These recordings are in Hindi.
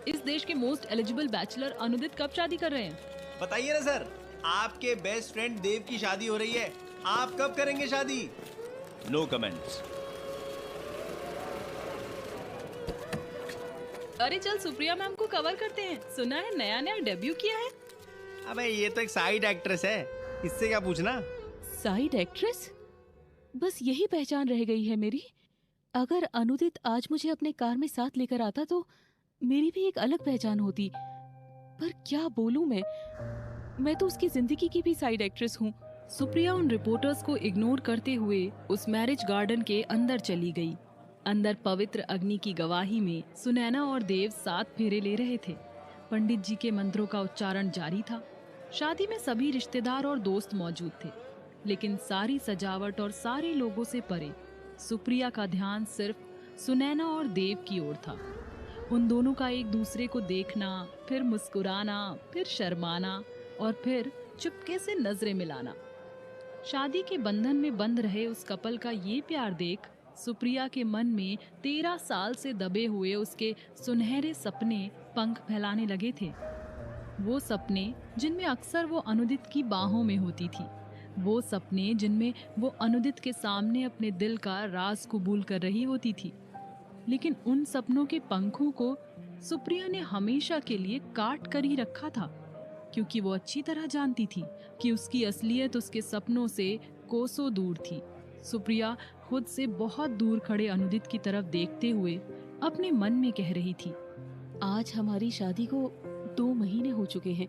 इस देश के मोस्ट एलिजिबल बैचलर अनुदित कब शादी कर रहे हैं? बताइए ना सर, आपके बेस्ट फ्रेंड देव की शादी हो रही है, आप कब करेंगे शादी? No comments. अरे चल सुप्रिया मैम को कवर करते हैं, सुना है नया नया डेब्यू किया है। अबे ये तो एक साइड एक्ट्रेस है, इससे क्या पूछना। Side actress? बस यही पहचान रह गई है मेरी। अगर अनुदित आज मुझे अपने कार में साथ लेकर आता तो मेरी भी एक अलग पहचान होती। पर क्या बोलूं मैं तो उसकी जिंदगी की भी साइड एक्ट्रेस हूँ। सुप्रिया उन रिपोर्टर्स को इग्नोर करते हुए उस मैरिज गार्डन के अंदर चली गई। अंदर पवित्र अग्नि की गवाही में सुनैना और देव 7 फेरे ले रहे थे। पंडित जी के मंत्रों का उच्चारण जारी था। शादी में सभी रिश्तेदार और दोस्त मौजूद थे, लेकिन सारी सजावट और सारे लोगों से परे सुप्रिया का ध्यान सिर्फ सुनैना और देव की ओर था। उन दोनों का एक दूसरे को देखना, फिर मुस्कुराना, फिर शर्माना और फिर चुपके से नजरें मिलाना। शादी के बंधन में बंध रहे उस कपल का ये प्यार देख सुप्रिया के मन में 13 साल से दबे हुए उसके सुनहरे सपने पंख फैलाने लगे थे। वो सपने जिनमें अक्सर वो अनुदित की बाहों में होती थी, वो सपने जिनमें वो अनुदित के सामने अपने दिल का राज कबूल कर रही होती थी। लेकिन उन सपनों के पंखों को सुप्रिया ने हमेशा के लिए काट कर ही रखा था, क्योंकि वो अच्छी तरह जानती थी कि उसकी असलियत उसके सपनों से कोसों दूर थी। सुप्रिया खुद से बहुत दूर खड़े अनुदित की तरफ देखते हुए अपने मन में कह रही थी, आज हमारी शादी को 2 महीने हो चुके हैं।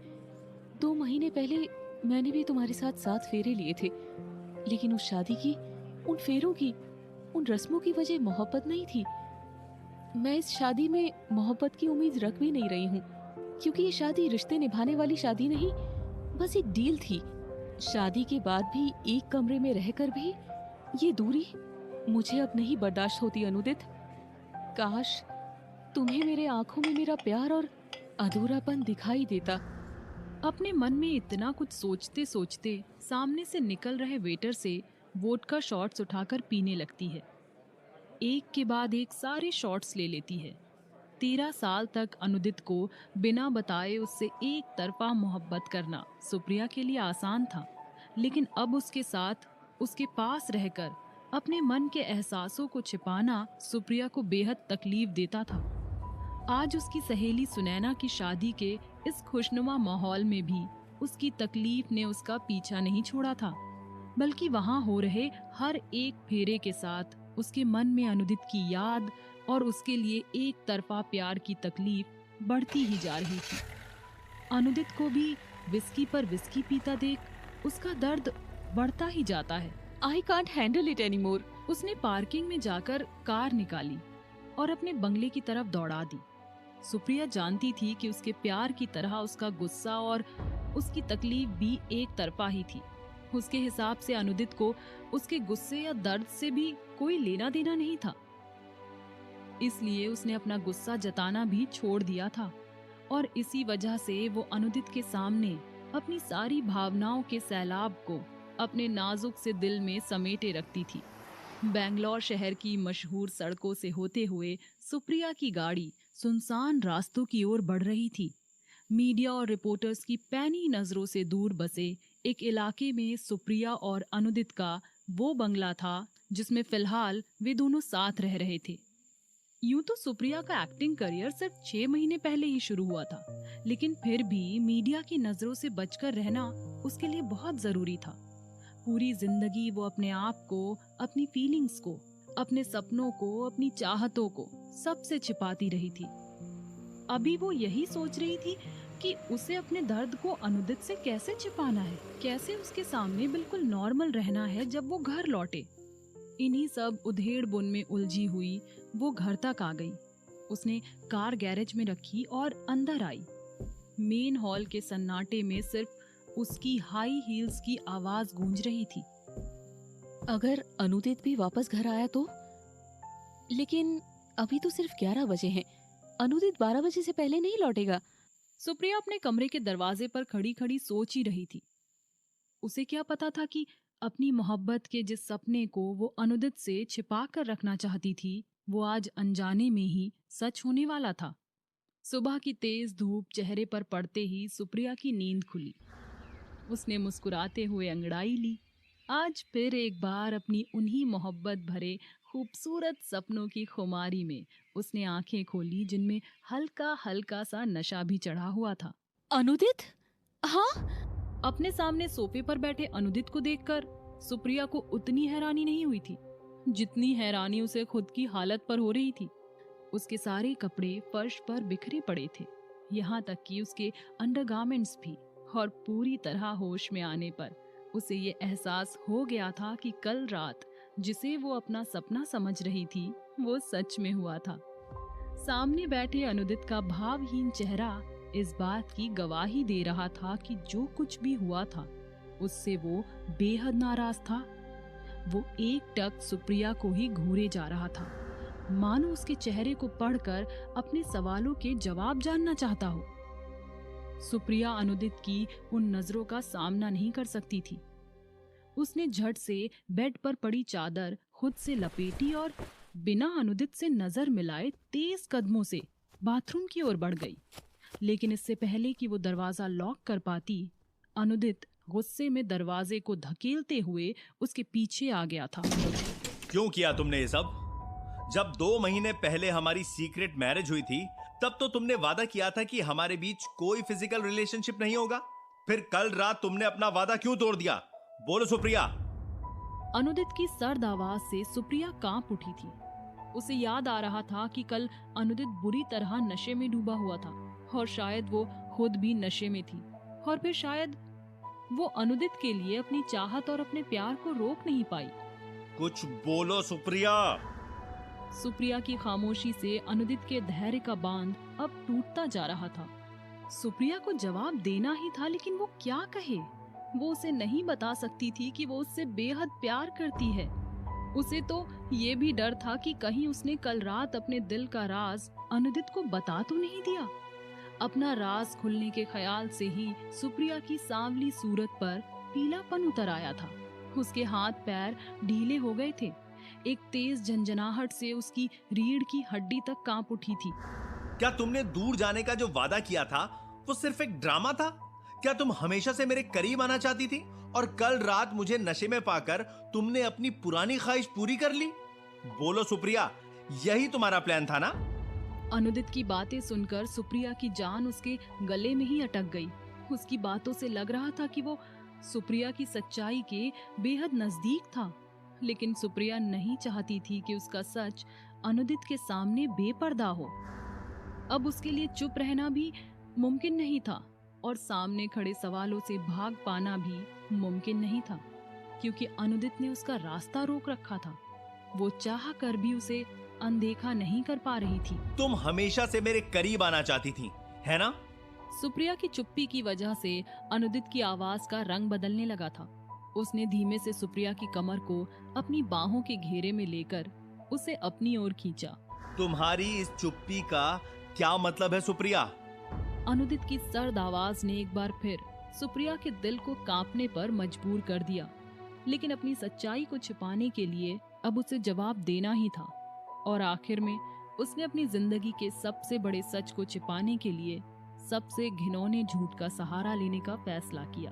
2 महीने पहले मैंने भी तुम्हारे साथ 7 फेरे लिए थे, लेकिन उस शादी की, उन फेरों की, उन रस्मों की वजह मोहब्बत नहीं थी। मैं इस शादी में मोहब्बत की उम्मीद रख भी नहीं रही हूँ, क्योंकि ये शादी रिश्ते निभाने वाली शादी नहीं, बस एक डील थी। शादी के बाद भी एक कमरे में रहकर भी ये दूरी मुझे अब नहीं बर्दाश्त होती अनुदित। काश तुम्हें मेरे आंखों में मेरा प्यार और अधूरापन दिखाई देता। अपने मन में इतना कुछ सोचते सोचते सामने से निकल रहे वेटर से वोडका शॉट्स उठाकर पीने लगती है। एक के बाद एक सारे शॉट्स ले लेती है। 13 साल तक अनुदित को बिना बताए उससे एक तरफा मोहब्बत करना सुप्रिया के लिए आसान था, लेकिन अब उसके साथ, उसके पास रहकर अपने मन के एहसासों को छिपाना सुप्रिया को बेहद तकलीफ देता था। आज उसकी सहेली सुनैना की शादी के इस खुशनुमा माहौल में भी उसकी तकलीफ ने उसका पीछा नहीं छोड़ा था, बल्कि वहां हो रहे हर एक फेरे के साथ उसके मन में अनुदित की याद और उसके लिए एक तरफा प्यार की तकलीफ बढ़ती ही जा रही थी। अनुदित को भी विस्की पर विस्की पीता देख उसका दर्द बढ़ता ही जाता है। I can't handle it anymore. उसने पार्किंग में जाकर कार निकाली और अपने बंगले की तरफ दौड़ा दी। सुप्रिया जानती थी कि उसके प्यार की तरह उसका गुस्सा और उसकी तकलीफ भी एक तरफा ही थी। उसके हिसाब से अनुदित को उसके गुस्से या दर्द से भी कोई लेना देना नहीं था, इसलिए उसने अपना गुस्सा जताना भी छोड़ दिया था और इसी वजह से वो अनुदित के सामने अपनी सारी भावनाओं के सैलाब को अपने नाजुक से दिल में समेटे रखती थी। बेंगलोर शहर की मशहूर सड़कों से होते हुए सुप्रिया की गाड़ी सुनसान रास्तों की ओर बढ़ रही थी। मीडिया और रिपोर्टर्स की पैनी नजरों से दूर बसे एक इलाके में सुप्रिया और अनुदित का वो बंगला था जिसमें फिलहाल वे दोनों साथ रह रहे थे। यूं तो सुप्रिया का एक्टिंग करियर सिर्फ 6 महीने पहले ही शुरू हुआ था, लेकिन फिर भी मीडिया की नजरों से बचकर रहना उसके लिए बहुत जरूरी था। पूरी जिंदगी वो अपने आप को, अपनी फीलिंग्स को, अपने सपनों को, अपनी चाहतों को सबसे छिपाती रही थी। अभी वो यही सोच रही थी कि उसे अपने दर्द को अनुदित से कैसे छिपाना है, कैसे उसके सामने बिल्कुल नॉर्मल रहना है जब वो घर लौटे। इन्हीं सब उधेड़ बुन में उलझी हुई वो घर तक आ गई। उसने कार गैरेज में रखी और अंदर आई। मेन हॉल के सन्नाटे में सिर्फ उसकी हाई हील्स की आवाज गूंज रही थी। अगर अनुदित भी वापस घर आया तो? लेकिन अभी तो सिर्फ 11 बजे हैं। अनुदित 12 बजे से पहले नहीं लौटेगा। सुप्रिया अपने कमरे के दरवाजे पर खड़ी खड़ी सोच ही रही थी। उसे क्या पता था कि अपनी मोहब्बत के जिस सपने को वो अनुदित से छिपा कर रखना चाहती थी, वो आज अनजाने में ही सच होने वाला था। सुबह की तेज धूप चेहरे पर पड़ते ही सुप्रिया की नींद खुली। उसने मुस्कुराते हुए अंगड़ाई ली। आज फिर एक बार अपनी उन्हीं मोहब्बत भरे खूबसूरत सपनों की खुमारी में उसने आंखें खोली, जिनमें हल्का हल्का सा नशा भी चढ़ा हुआ था। अनुदित? हाँ। अपने सामने सोफे पर बैठे अनुदित को देखकर सुप्रिया को उतनी हैरानी नहीं हुई थी जितनी हैरानी उसे खुद की हालत पर हो रही थी। उसके सारे कपड़े फर्श पर बिखरे पड़े थे, यहाँ तक कि उसके अंडरगारमेंट्स भी। और पूरी तरह होश में आने पर उसे ये एहसास हो गया था कि कल रात जिसे वो अपना सपना समझ रही थी वो सच में हुआ था। सामने बैठे अनुदित का भावहीन चेहरा इस बात की गवाही दे रहा था कि जो कुछ भी हुआ था उससे वो बेहद नाराज था। वो एक टक सुप्रिया को ही घूरे जा रहा था, मानो उसके चेहरे को पढ़कर अपने सवालों के जवाब जानना चाहता हो। सुप्रिया अनुदित की उन नजरों का सामना नहीं कर सकती थी। उसने झट से बेड पर पड़ी चादर खुद से लपेटी और बिना अनुदित से नजर मिलाए तेज कदमों से बाथरूम की ओर बढ़ गई। लेकिन इससे पहले कि वो दरवाजा लॉक कर पाती, अनुदित गुस्से में दरवाजे को धकेलते हुए उसके पीछे आ गया था। क्यों किया तुमने ये सब? जब 2 महीने पहले हमारी सीक्रेट मैरिज हुई थी तब तो तुमने वादा किया था कि हमारे बीच कोई फिजिकल रिलेशनशिप नहीं होगा। फिर कल रात तुमने अपना वादा क्यों तोड़ दिया? बोलो सुप्रिया। अनुदित की सर्द आवाज से सुप्रिया कांप उठी थी। उसे याद आ रहा था कि कल अनुदित बुरी तरह नशे में डूबा हुआ था और शायद वो खुद भी नशे में थी, और फिर शायद वो अनुदित के लिए अपनी चाहत और अपने प्यार को रोक नहीं पाई। कुछ बोलो सुप्रिया। सुप्रिया की खामोशी से अनुदित के धैर्य का बांध अब टूटता जा रहा था। सुप्रिया को जवाब देना ही था, लेकिन वो क्या कहे? वो उसे नहीं बता सकती थी कि वो उससे बेहद प्यार करती है। उसे तो ये भी डर था कि कहीं उसने कल रात अपने दिल का राज अनुदित को बता तो नहीं दिया। अपना राज खुलने के ख्याल से ही सुप्रिया की सांवली सूरत पर पीलापन उतर आया था। उसके हाथ पैर ढीले हो गए थे। एक तेज झंझनाहट से उसकी रीढ़ की हड्डी तक कांप उठी थी। क्या तुमने दूर जाने का जो वादा किया था वो सिर्फ एक ड्रामा था? क्या तुम हमेशा से मेरे करीब आना चाहती थी और कल रात मुझे नशे में पाकर तुमने अपनी पुरानी ख्वाहिश पूरी कर ली? बोलो सुप्रिया, यही तुम्हारा प्लान था ना? अनुदित की बातें सुनकर सुप्रिया की जान उसके गले में ही अटक गई। उसकी बातों से लग रहा था कि वो सुप्रिया की सच्चाई के बेहद नजदीक था, लेकिन सुप्रिया नहीं चाहती थी कि उसका सच अनुदित के सामने बेपर्दा हो। अब उसके लिए चुप रहना भी मुमकिन नहीं था और सामने खड़े सवालों से भाग पाना भी मुमकिन नहीं था, क्योंकि अनुदित ने उसका रास्ता रोक रखा था। वो चाह कर भी उसे अनदेखा नहीं कर पा रही थी। तुम हमेशा से मेरे करीब आना चाहती थी, है ना? सुप्रिया की चुप्पी की वजह से अनुदित की आवाज का रंग बदलने लगा था। उसने धीमे से सुप्रिया की कमर को अपनी बाहों के घेरे में लेकर उसे अपनी ओर खींचा। तुम्हारी इस चुप्पी का क्या मतलब है सुप्रिया? अनुदित की सर्द आवाज ने एक बार फिर सुप्रिया के दिल को कांपने पर मजबूर कर दिया, लेकिन अपनी सच्चाई को छिपाने के लिए अब उसे जवाब देना ही था। और आखिर में उसने अपनी जिंदगी के सबसे बड़े सच को छिपाने के लिए सबसे घिनौने झूठ का सहारा लेने का फैसला किया।